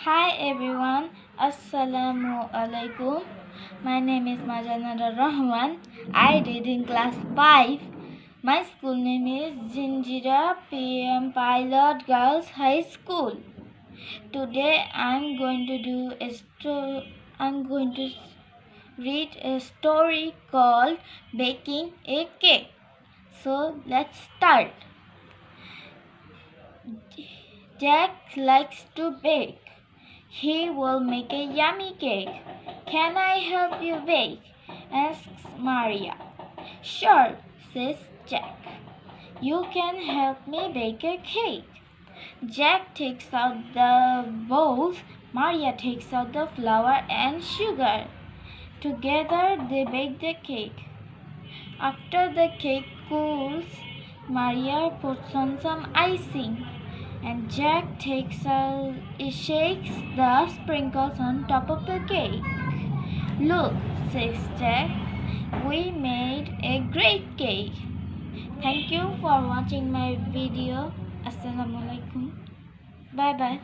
Hi everyone, Assalamu alaikum. My name is Marjan Rahman. I read in class 5. My school name is Jinjira P.M. Pilot Girls High School. Today I'm going to read a story called Baking a Cake. So let's start. Jack likes to bake. He will make a yummy cake. Can I help you bake? Asks Maria. Sure, says Jack. You can help me bake a cake. Jack takes out the bowls. Maria takes out the flour and sugar. Together they bake the cake. After the cake cools, Maria puts on some icing. And Jack shakes the sprinkles on top of the cake. Look, says Jack, we made a great cake. Thank you for watching my video. Assalamualaikum. Bye bye.